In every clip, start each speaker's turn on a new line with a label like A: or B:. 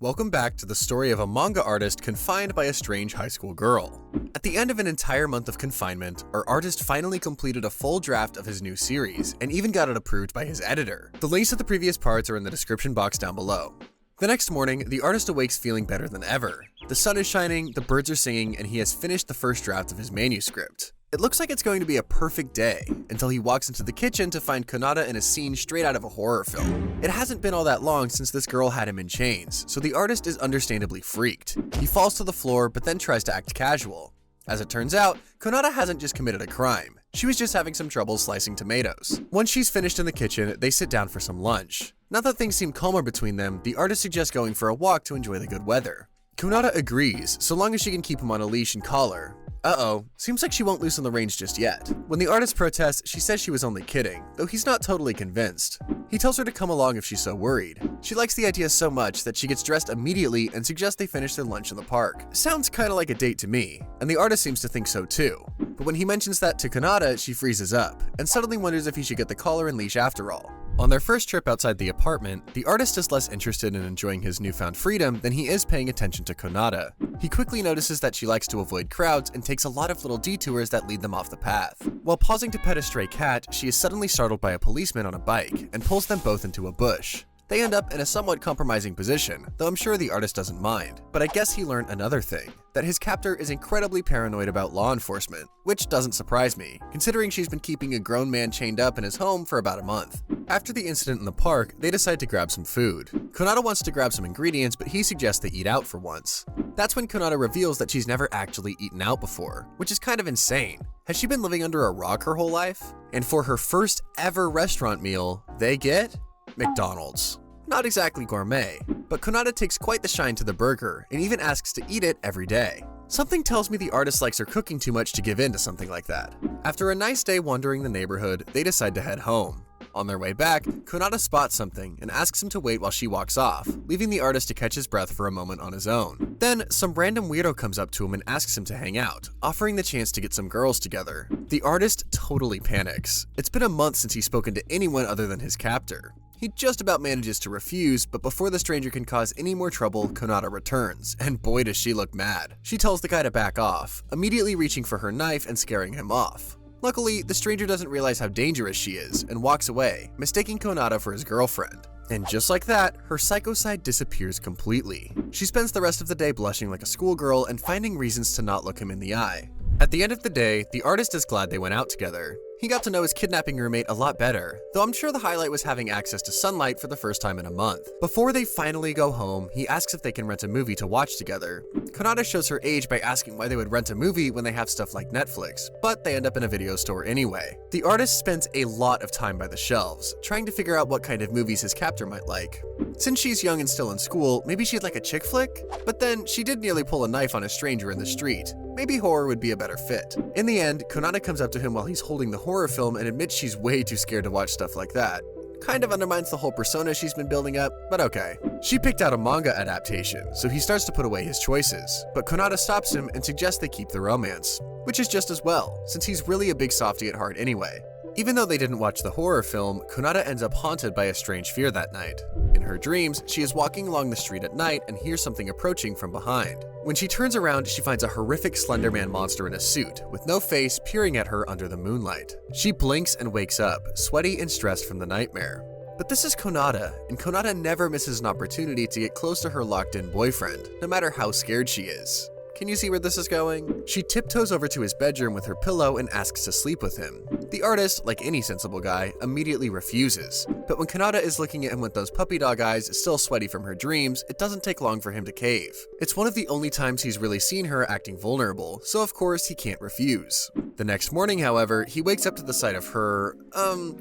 A: Welcome back to the story of a manga artist confined by a strange high school girl. At the end of an entire month of confinement, our artist finally completed a full draft of his new series, and even got it approved by his editor. The links to the previous parts are in the description box down below. The next morning, the artist awakes feeling better than ever. The sun is shining, the birds are singing, and he has finished the first draft of his manuscript. It looks like it's going to be a perfect day, until he walks into the kitchen to find Kanata in a scene straight out of a horror film. It hasn't been all that long since this girl had him in chains, so the artist is understandably freaked. He falls to the floor, but then tries to act casual. As it turns out, Kanata hasn't just committed a crime. She was just having some trouble slicing tomatoes. Once she's finished in the kitchen, they sit down for some lunch. Now that things seem calmer between them, the artist suggests going for a walk to enjoy the good weather. Kanata agrees, so long as she can keep him on a leash and collar. Uh-oh, seems like she won't loosen the reins just yet. When the artist protests, she says she was only kidding, though he's not totally convinced. He tells her to come along if she's so worried. She likes the idea so much that she gets dressed immediately and suggests they finish their lunch in the park. Sounds kinda like a date to me, and the artist seems to think so too. But when he mentions that to Kanata, she freezes up, and suddenly wonders if he should get the collar and leash after all. On their first trip outside the apartment, the artist is less interested in enjoying his newfound freedom than he is paying attention to Kanata. He quickly notices that she likes to avoid crowds and takes a lot of little detours that lead them off the path. While pausing to pet a stray cat, she is suddenly startled by a policeman on a bike and pulls them both into a bush. They end up in a somewhat compromising position, though I'm sure the artist doesn't mind. But I guess he learned another thing, that his captor is incredibly paranoid about law enforcement, which doesn't surprise me, considering she's been keeping a grown man chained up in his home for about a month. After the incident in the park, they decide to grab some food. Kanata wants to grab some ingredients, but he suggests they eat out for once. That's when Kanata reveals that she's never actually eaten out before, which is kind of insane. Has she been living under a rock her whole life? And for her first ever restaurant meal, they get McDonald's. Not exactly gourmet, but Kanata takes quite the shine to the burger and even asks to eat it every day. Something tells me the artist likes her cooking too much to give in to something like that. After a nice day wandering the neighborhood, they decide to head home. On their way back, Kanata spots something and asks him to wait while she walks off, leaving the artist to catch his breath for a moment on his own. Then, some random weirdo comes up to him and asks him to hang out, offering the chance to get some girls together. The artist totally panics. It's been a month since he's spoken to anyone other than his captor. He just about manages to refuse, but before the stranger can cause any more trouble, Kanata returns, and boy does she look mad. She tells the guy to back off, immediately reaching for her knife and scaring him off. Luckily, the stranger doesn't realize how dangerous she is and walks away, mistaking Kanata for his girlfriend. And just like that, her psycho side disappears completely. She spends the rest of the day blushing like a schoolgirl and finding reasons to not look him in the eye. At the end of the day, the artist is glad they went out together. He got to know his kidnapping roommate a lot better, though I'm sure the highlight was having access to sunlight for the first time in a month. Before they finally go home, he asks if they can rent a movie to watch together. Kanata shows her age by asking why they would rent a movie when they have stuff like Netflix, but they end up in a video store anyway. The artist spends a lot of time by the shelves, trying to figure out what kind of movies his captor might like. Since she's young and still in school, maybe she'd like a chick flick? But then, she did nearly pull a knife on a stranger in the street. Maybe horror would be a better fit. In the end, Kanata comes up to him while he's holding the horror film and admits she's way too scared to watch stuff like that. Kind of undermines the whole persona she's been building up, but okay. She picked out a manga adaptation, so he starts to put away his choices, but Kanata stops him and suggests they keep the romance, which is just as well, since he's really a big softie at heart anyway. Even though they didn't watch the horror film, Kanata ends up haunted by a strange fear that night. In her dreams, she is walking along the street at night and hears something approaching from behind. When she turns around, she finds a horrific Slender Man monster in a suit, with no face, peering at her under the moonlight. She blinks and wakes up, sweaty and stressed from the nightmare. But this is Kanata, and Kanata never misses an opportunity to get close to her locked-in boyfriend, no matter how scared she is. Can you see where this is going? She tiptoes over to his bedroom with her pillow and asks to sleep with him. The artist, like any sensible guy, immediately refuses. But when Kanata is looking at him with those puppy dog eyes, still sweaty from her dreams, it doesn't take long for him to cave. It's one of the only times he's really seen her acting vulnerable, so of course he can't refuse. The next morning, however, he wakes up to the sight of her,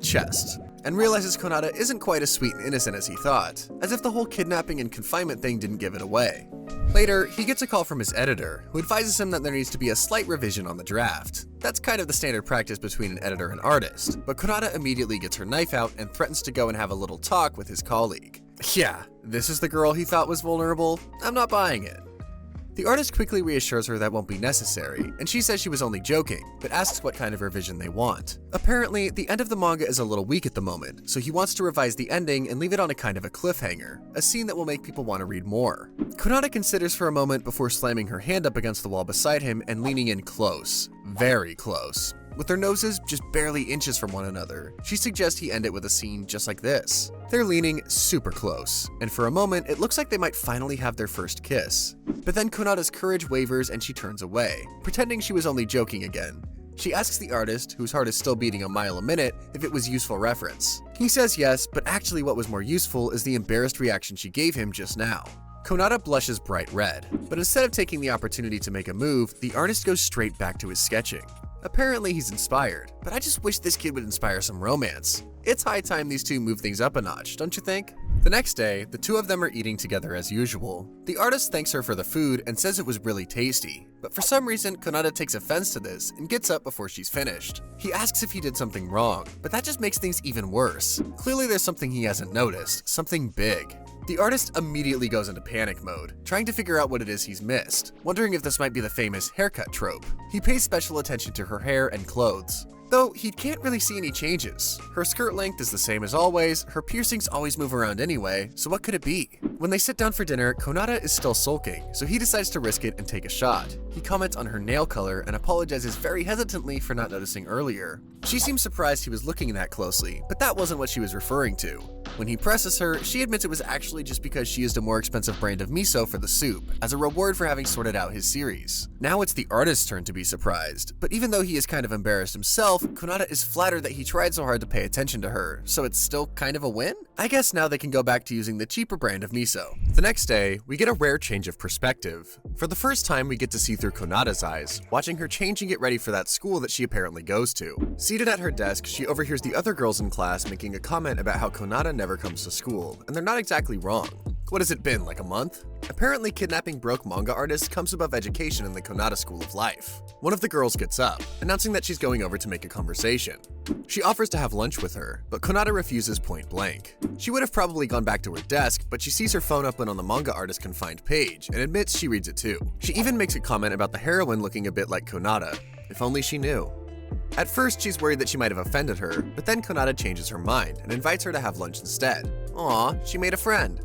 A: chest, and realizes Kanata isn't quite as sweet and innocent as he thought, as if the whole kidnapping and confinement thing didn't give it away. Later, he gets a call from his editor, who advises him that there needs to be a slight revision on the draft. That's kind of the standard practice between an editor and artist, but Kanata immediately gets her knife out and threatens to go and have a little talk with his colleague. Yeah, this is the girl he thought was vulnerable? I'm not buying it. The artist quickly reassures her that won't be necessary, and she says she was only joking, but asks what kind of revision they want. Apparently, the end of the manga is a little weak at the moment, so he wants to revise the ending and leave it on a kind of a cliffhanger, a scene that will make people want to read more. Kanata considers for a moment before slamming her hand up against the wall beside him and leaning in close. Very close. With their noses just barely inches from one another, she suggests he end it with a scene just like this. They're leaning super close, and for a moment it looks like they might finally have their first kiss. But then Kanata's courage wavers and she turns away, pretending she was only joking again. She asks the artist, whose heart is still beating a mile a minute, if it was useful reference. He says yes, but actually what was more useful is the embarrassed reaction she gave him just now. Kanata blushes bright red, but instead of taking the opportunity to make a move, the artist goes straight back to his sketching. Apparently he's inspired, but I just wish this kid would inspire some romance. It's high time these two move things up a notch, don't you think? The next day, the two of them are eating together as usual. The artist thanks her for the food and says it was really tasty, but for some reason Kanata takes offense to this and gets up before she's finished. He asks if he did something wrong, but that just makes things even worse. Clearly there's something he hasn't noticed, something big. The artist immediately goes into panic mode, trying to figure out what it is he's missed, wondering if this might be the famous haircut trope. He pays special attention to her hair and clothes, though he can't really see any changes. Her skirt length is the same as always, her piercings always move around anyway, so what could it be? When they sit down for dinner, Kanata is still sulking, so he decides to risk it and take a shot. He comments on her nail color and apologizes very hesitantly for not noticing earlier. She seems surprised he was looking that closely, but that wasn't what she was referring to. When he presses her, she admits it was actually just because she used a more expensive brand of miso for the soup, as a reward for having sorted out his series. Now it's the artist's turn to be surprised, but even though he is kind of embarrassed himself, Kanata is flattered that he tried so hard to pay attention to her, so it's still kind of a win? I guess now they can go back to using the cheaper brand of miso. The next day, we get a rare change of perspective. For the first time, we get to see through Konata's eyes, watching her change and get ready for that school that she apparently goes to. Seated at her desk, she overhears the other girls in class making a comment about how Kanata never comes to school, and they're not exactly wrong. What has it been, like a month? Apparently, kidnapping broke manga artists comes above education in the Kanata School of Life. One of the girls gets up, announcing that she's going over to make a conversation. She offers to have lunch with her, but Kanata refuses point blank. She would have probably gone back to her desk, but she sees her phone open on the manga artist confined page and admits she reads it too. She even makes a comment about the heroine looking a bit like Kanata. If only she knew. At first, she's worried that she might have offended her, but then Kanata changes her mind and invites her to have lunch instead. Aw, she made a friend.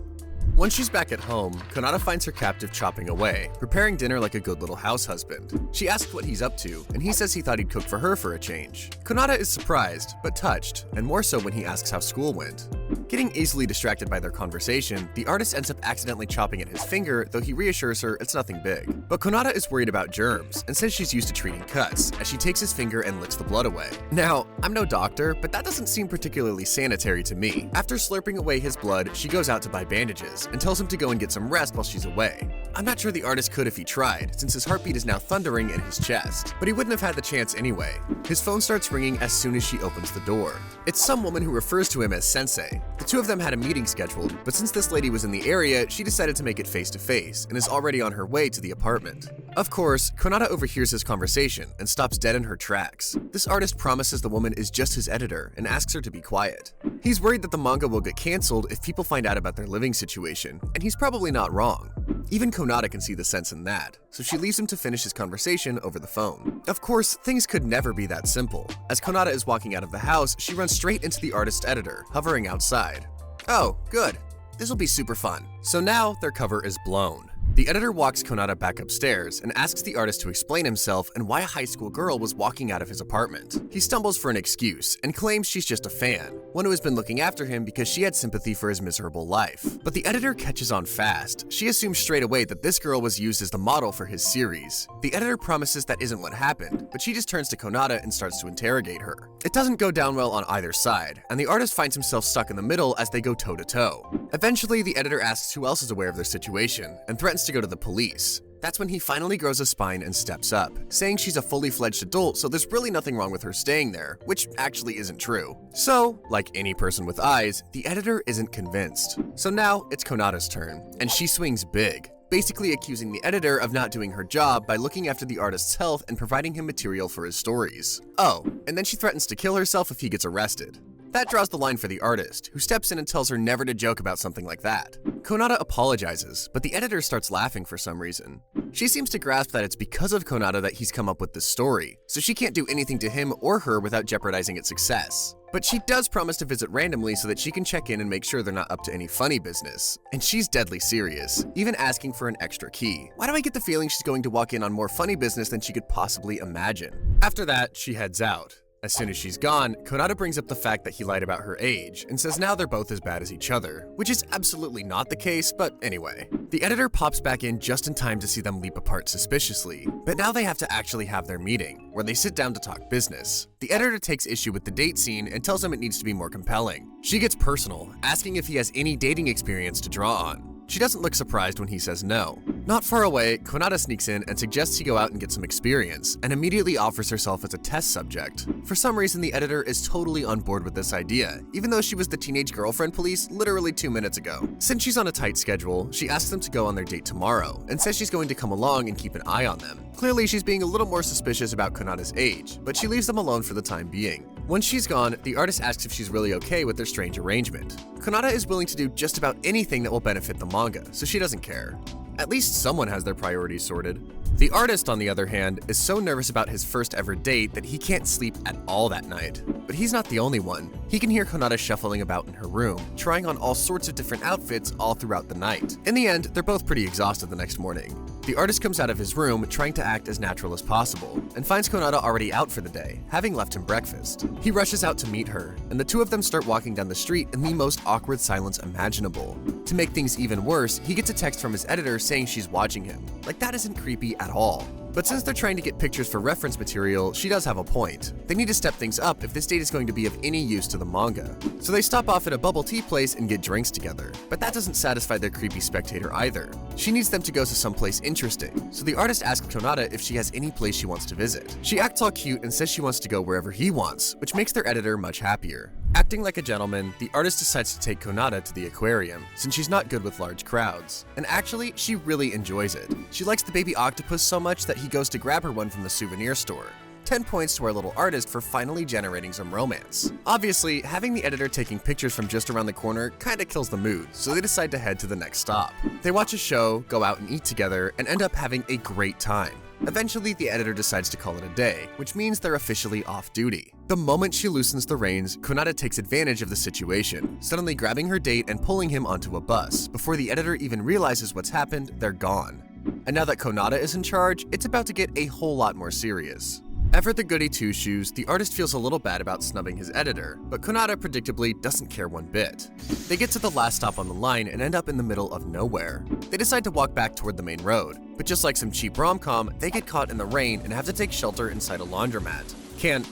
A: Once she's back at home, Kanata finds her captive chopping away, preparing dinner like a good little house husband. She asks what he's up to, and he says he thought he'd cook for her for a change. Kanata is surprised, but touched, and more so when he asks how school went. Getting easily distracted by their conversation, the artist ends up accidentally chopping at his finger, though he reassures her it's nothing big. But Kanata is worried about germs, and says she's used to treating cuts, as she takes his finger and licks the blood away. Now, I'm no doctor, but that doesn't seem particularly sanitary to me. After slurping away his blood, she goes out to buy bandages, and tells him to go and get some rest while she's away. I'm not sure the artist could if he tried, since his heartbeat is now thundering in his chest, but he wouldn't have had the chance anyway. His phone starts ringing as soon as she opens the door. It's some woman who refers to him as Sensei. The two of them had a meeting scheduled, but since this lady was in the area, she decided to make it face to face, and is already on her way to the apartment. Of course, Kanata overhears his conversation and stops dead in her tracks. This artist promises the woman is just his editor and asks her to be quiet. He's worried that the manga will get cancelled if people find out about their living situation, and he's probably not wrong. Even Kanata can see the sense in that, so she leaves him to finish his conversation over the phone. Of course, things could never be that simple. As Kanata is walking out of the house, she runs straight into the artist's editor, hovering outside. Oh, good. This'll be super fun. So now their cover is blown. The editor walks Kanata back upstairs and asks the artist to explain himself and why a high school girl was walking out of his apartment. He stumbles for an excuse and claims she's just a fan, one who has been looking after him because she had sympathy for his miserable life. But the editor catches on fast. She assumes straight away that this girl was used as the model for his series. The editor promises that isn't what happened, but she just turns to Kanata and starts to interrogate her. It doesn't go down well on either side, and the artist finds himself stuck in the middle as they go toe-to-toe. Eventually, the editor asks who else is aware of their situation and threatens to go to the police. That's when he finally grows a spine and steps up, saying she's a fully fledged adult, so there's really nothing wrong with her staying there, which actually isn't true. So, like any person with eyes, the editor isn't convinced. So now it's Kanata's turn, and she swings big, basically accusing the editor of not doing her job by looking after the artist's health and providing him material for his stories. Oh, and then she threatens to kill herself if he gets arrested. That draws the line for the artist, who steps in and tells her never to joke about something like that. Kanata apologizes, but the editor starts laughing for some reason. She seems to grasp that it's because of Kanata that he's come up with this story, so she can't do anything to him or her without jeopardizing its success. But she does promise to visit randomly so that she can check in and make sure they're not up to any funny business. And she's deadly serious, even asking for an extra key. Why do I get the feeling she's going to walk in on more funny business than she could possibly imagine? After that, she heads out. As soon as she's gone, Kanata brings up the fact that he lied about her age and says now they're both as bad as each other, which is absolutely not the case, but anyway. The editor pops back in just in time to see them leap apart suspiciously, but now they have to actually have their meeting, where they sit down to talk business. The editor takes issue with the date scene and tells him it needs to be more compelling. She gets personal, asking if he has any dating experience to draw on. She doesn't look surprised when he says no. Not far away, Kanata sneaks in and suggests he go out and get some experience, and immediately offers herself as a test subject. For some reason, the editor is totally on board with this idea, even though she was the teenage girlfriend police literally 2 minutes ago. Since she's on a tight schedule, she asks them to go on their date tomorrow, and says she's going to come along and keep an eye on them. Clearly, she's being a little more suspicious about Kanata's age, but she leaves them alone for the time being. Once she's gone, the artist asks if she's really okay with their strange arrangement. Kanata is willing to do just about anything that will benefit the manga, so she doesn't care. At least someone has their priorities sorted. The artist, on the other hand, is so nervous about his first ever date that he can't sleep at all that night. But he's not the only one. He can hear Kanata shuffling about in her room, trying on all sorts of different outfits all throughout the night. In the end, they're both pretty exhausted the next morning. The artist comes out of his room, trying to act as natural as possible, and finds Kanata already out for the day, having left him breakfast. He rushes out to meet her, and the two of them start walking down the street in the most awkward silence imaginable. To make things even worse, he gets a text from his editor saying she's watching him. Like, that isn't creepy at all. But since they're trying to get pictures for reference material, she does have a point. They need to step things up if this date is going to be of any use to the manga. So they stop off at a bubble tea place and get drinks together. But that doesn't satisfy their creepy spectator either. She needs them to go to someplace interesting, so the artist asks Kanata if she has any place she wants to visit. She acts all cute and says she wants to go wherever he wants, which makes their editor much happier. Acting like a gentleman, the artist decides to take Kanata to the aquarium, since she's not good with large crowds. And actually, she really enjoys it. She likes the baby octopus so much that he goes to grab her one from the souvenir store. 10 points to our little artist for finally generating some romance. Obviously, having the editor taking pictures from just around the corner kinda kills the mood, so they decide to head to the next stop. They watch a show, go out and eat together, and end up having a great time. Eventually, the editor decides to call it a day, which means they're officially off duty. The moment she loosens the reins, Kanata takes advantage of the situation, suddenly grabbing her date and pulling him onto a bus. Before the editor even realizes what's happened, they're gone. And now that Kanata is in charge, it's about to get a whole lot more serious. Ever the goody two-shoes, the artist feels a little bad about snubbing his editor, but Kanata predictably doesn't care one bit. They get to the last stop on the line and end up in the middle of nowhere. They decide to walk back toward the main road, but just like some cheap rom-com, they get caught in the rain and have to take shelter inside a laundromat. Can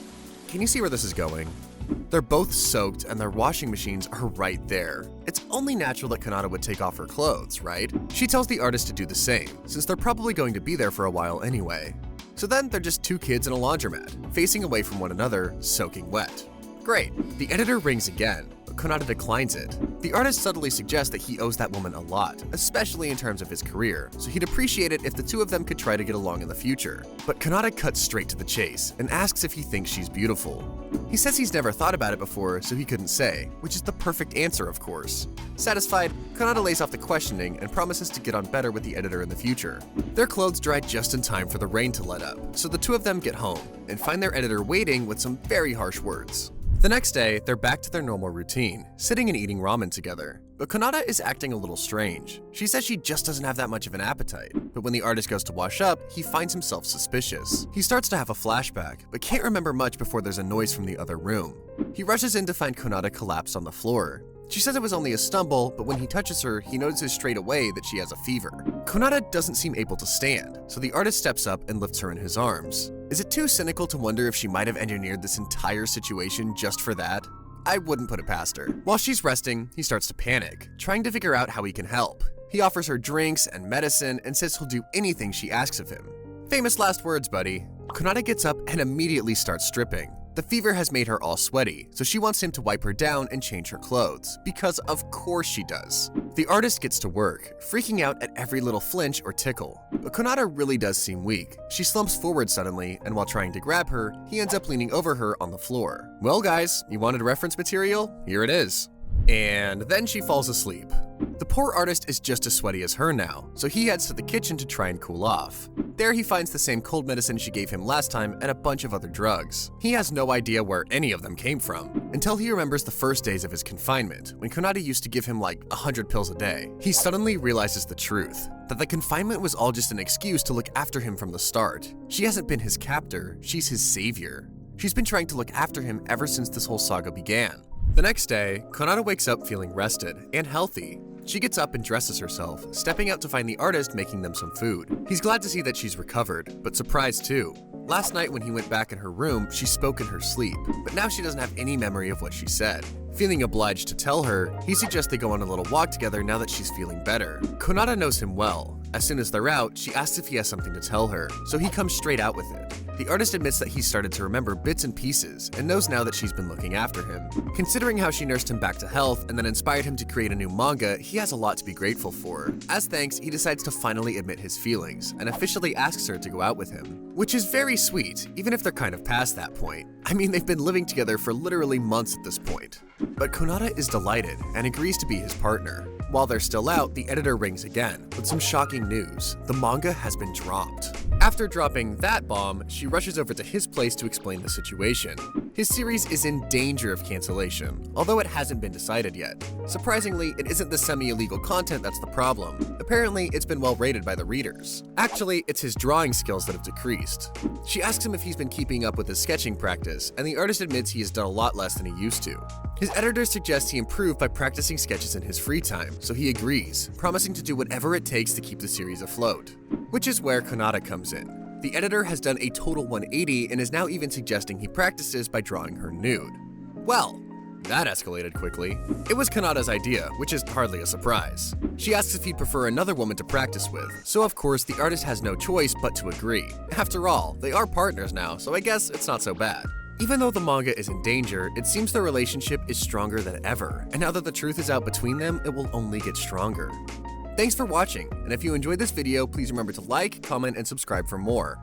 A: you see where this is going? They're both soaked and their washing machines are right there. It's only natural that Kanata would take off her clothes, right? She tells the artist to do the same, since they're probably going to be there for a while anyway. So then they're just two kids in a laundromat, facing away from one another, soaking wet. Great. The editor rings again, but Kanata declines it. The artist subtly suggests that he owes that woman a lot, especially in terms of his career, so he'd appreciate it if the two of them could try to get along in the future. But Kanata cuts straight to the chase and asks if he thinks she's beautiful. He says he's never thought about it before, so he couldn't say, which is the perfect answer, of course. Satisfied, Kanata lays off the questioning and promises to get on better with the editor in the future. Their clothes dry just in time for the rain to let up, so the two of them get home and find their editor waiting with some very harsh words. The next day, they're back to their normal routine, sitting and eating ramen together. But Kanata is acting a little strange. She says she just doesn't have that much of an appetite, but when the artist goes to wash up, he finds himself suspicious. He starts to have a flashback, but can't remember much before there's a noise from the other room. He rushes in to find Kanata collapsed on the floor. She says it was only a stumble, but when he touches her, he notices straight away that she has a fever. Kanata doesn't seem able to stand, so the artist steps up and lifts her in his arms. Is it too cynical to wonder if she might have engineered this entire situation just for that? I wouldn't put it past her. While she's resting, he starts to panic, trying to figure out how he can help. He offers her drinks and medicine and says he'll do anything she asks of him. Famous last words, buddy. Kanata gets up and immediately starts stripping. The fever has made her all sweaty, so she wants him to wipe her down and change her clothes, because of course she does. The artist gets to work, freaking out at every little flinch or tickle. But Kanata really does seem weak. She slumps forward suddenly, and while trying to grab her, he ends up leaning over her on the floor. Well guys, you wanted reference material? Here it is. And then she falls asleep. The poor artist is just as sweaty as her now, so he heads to the kitchen to try and cool off. There he finds the same cold medicine she gave him last time and a bunch of other drugs. He has no idea where any of them came from, until he remembers the first days of his confinement, when Kanata used to give him like 100 pills a day. He suddenly realizes the truth, that the confinement was all just an excuse to look after him from the start. She hasn't been his captor, she's his savior. She's been trying to look after him ever since this whole saga began. The next day, Kanata wakes up feeling rested and healthy. She gets up and dresses herself, stepping out to find the artist making them some food. He's glad to see that she's recovered, but surprised too. Last night when he went back in her room, she spoke in her sleep, but now she doesn't have any memory of what she said. Feeling obliged to tell her, he suggests they go on a little walk together now that she's feeling better. Kanata knows him well. As soon as they're out, she asks if he has something to tell her, so he comes straight out with it. The artist admits that he's started to remember bits and pieces and knows now that she's been looking after him. Considering how she nursed him back to health and then inspired him to create a new manga, he has a lot to be grateful for. As thanks, he decides to finally admit his feelings and officially asks her to go out with him. Which is very sweet, even if they're kind of past that point. I mean, they've been living together for literally months at this point. But Kanata is delighted and agrees to be his partner. While they're still out, the editor rings again with some shocking news. The manga has been dropped. After dropping that bomb, she rushes over to his place to explain the situation. His series is in danger of cancellation, although it hasn't been decided yet. Surprisingly, it isn't the semi-illegal content that's the problem. Apparently, it's been well rated by the readers. Actually, it's his drawing skills that have decreased. She asks him if he's been keeping up with his sketching practice, and the artist admits he has done a lot less than he used to. His editor suggests he improve by practicing sketches in his free time, so he agrees, promising to do whatever it takes to keep the series afloat. Which is where Kanata comes in. The editor has done a total 180 and is now even suggesting he practices by drawing her nude. Well, that escalated quickly. It was Kanata's idea, which is hardly a surprise. She asks if he'd prefer another woman to practice with, so of course the artist has no choice but to agree. After all, they are partners now, so I guess it's not so bad. Even though the manga is in danger, it seems their relationship is stronger than ever, and now that the truth is out between them, it will only get stronger. Thanks for watching, and if you enjoyed this video, please remember to like, comment, and subscribe for more.